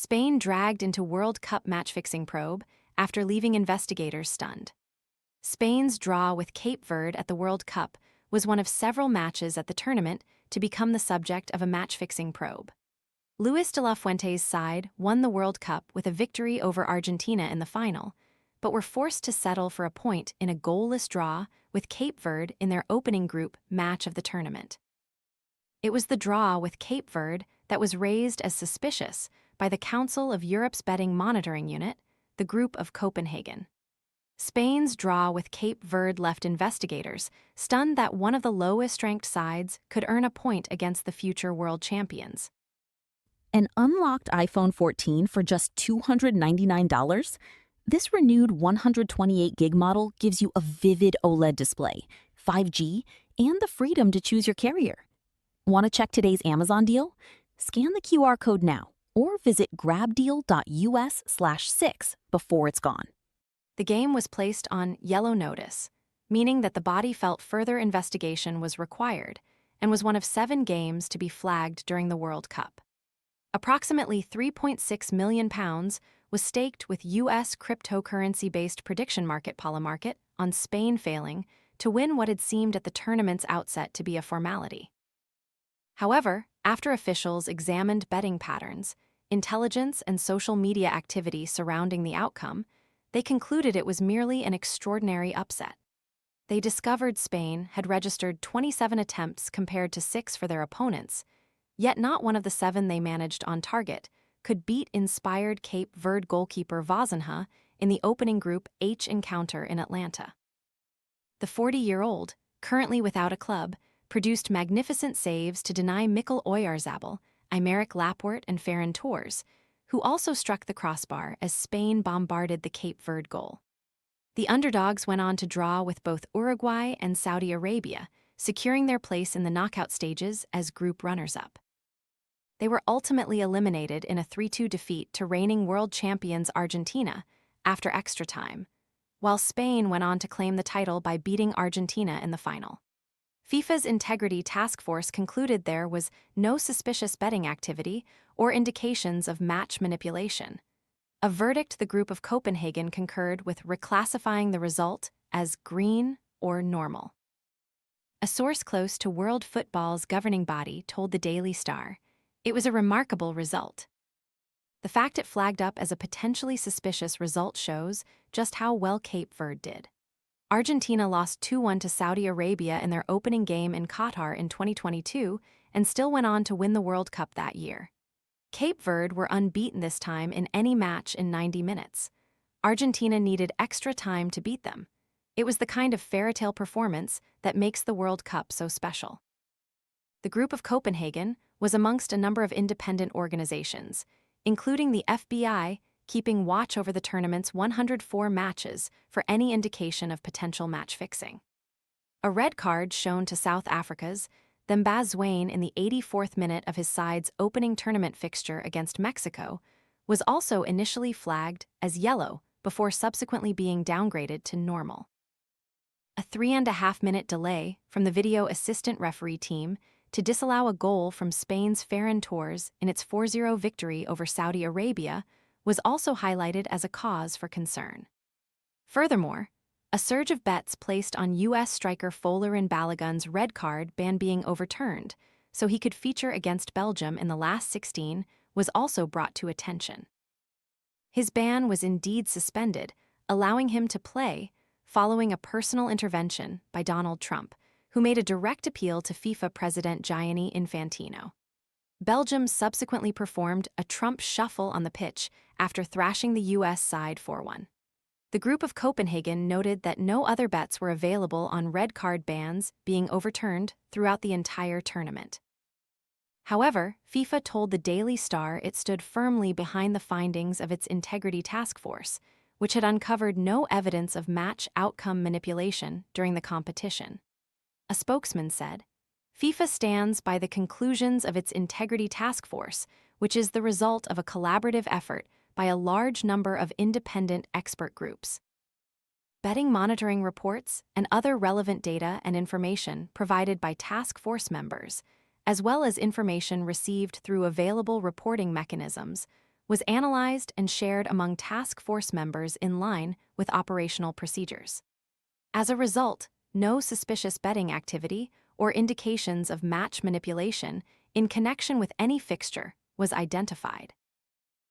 Spain dragged into World Cup match-fixing probe after leaving investigators stunned. Spain's draw with Cape Verde at the World Cup was one of several matches at the tournament to become the subject of a match-fixing probe. Luis de la Fuente's side won the World Cup with a victory over Argentina in the final, but were forced to settle for a point in a goalless draw with Cape Verde in their opening group match of the tournament. It was the draw with Cape Verde that was raised as suspicious by the Council of Europe's betting monitoring unit, the Group of Copenhagen. Spain's draw with Cape Verde left investigators stunned that one of the lowest-ranked sides could earn a point against the future world champions. An unlocked iPhone 14 for just $299? This renewed 128 gig model gives you a vivid OLED display, 5G, and the freedom to choose your carrier. Want to check today's Amazon deal? Scan the QR code now or visit grabdeal.us/6 before it's gone. The game was placed on yellow notice, meaning that the body felt further investigation was required and was one of 7 games to be flagged during the World Cup. Approximately £3.6 million was staked with U.S. cryptocurrency-based prediction market Polymarket on Spain failing to win what had seemed at the tournament's outset to be a formality. However, after officials examined betting patterns, intelligence, and social media activity surrounding the outcome, they concluded it was merely an extraordinary upset. They discovered Spain had registered 27 attempts compared to 6 for their opponents, yet not one of the 7 they managed on target could beat inspired Cape Verde goalkeeper Vozinha in the opening Group H encounter in Atlanta. The 40-year-old, currently without a club, produced magnificent saves to deny Mikkel Oyarzabal, Aymeric Laporte, and Ferran Torres, who also struck the crossbar as Spain bombarded the Cape Verde goal. The underdogs went on to draw with both Uruguay and Saudi Arabia, securing their place in the knockout stages as group runners-up. They were ultimately eliminated in a 3-2 defeat to reigning world champions Argentina after extra time, while Spain went on to claim the title by beating Argentina in the final. FIFA's Integrity Task Force concluded there was no suspicious betting activity or indications of match manipulation, a verdict the Group of Copenhagen concurred with reclassifying the result as green or normal. A source close to world football's governing body told the Daily Star it was a remarkable result. The fact it flagged up as a potentially suspicious result shows just how well Cape Verde did. Argentina lost 2-1 to Saudi Arabia in their opening game in Qatar in 2022 and still went on to win the World Cup that year. Cape Verde were unbeaten this time in any match in 90 minutes. Argentina needed extra time to beat them. It was the kind of fairy-tale performance that makes the World Cup so special. The Group of Copenhagen was amongst a number of independent organizations, including the FBI, keeping watch over the tournament's 104 matches for any indication of potential match fixing. A red card shown to South Africa's Thembaz Zwane in the 84th minute of his side's opening tournament fixture against Mexico was also initially flagged as yellow before subsequently being downgraded to normal. A 3.5-minute delay from the video assistant referee team to disallow a goal from Spain's Ferran Torres in its 4-0 victory over Saudi Arabia was also highlighted as a cause for concern. Furthermore, a surge of bets placed on U.S. striker Folarin Balogun's red card ban being overturned so he could feature against Belgium in the last 16 was also brought to attention. His ban was indeed suspended, allowing him to play following a personal intervention by Donald Trump, who made a direct appeal to FIFA President Gianni Infantino. Belgium subsequently performed a Trump shuffle on the pitch after thrashing the U.S. side 4-1. The Group of Copenhagen noted that no other bets were available on red card bans being overturned throughout the entire tournament. However, FIFA told the Daily Star it stood firmly behind the findings of its Integrity Task Force, which had uncovered no evidence of match outcome manipulation during the competition. A spokesman said, FIFA stands by the conclusions of its Integrity Task Force, which is the result of a collaborative effort by a large number of independent expert groups. Betting monitoring reports and other relevant data and information provided by task force members, as well as information received through available reporting mechanisms, was analyzed and shared among task force members in line with operational procedures. As a result, no suspicious betting activity or indications of match manipulation in connection with any fixture was identified.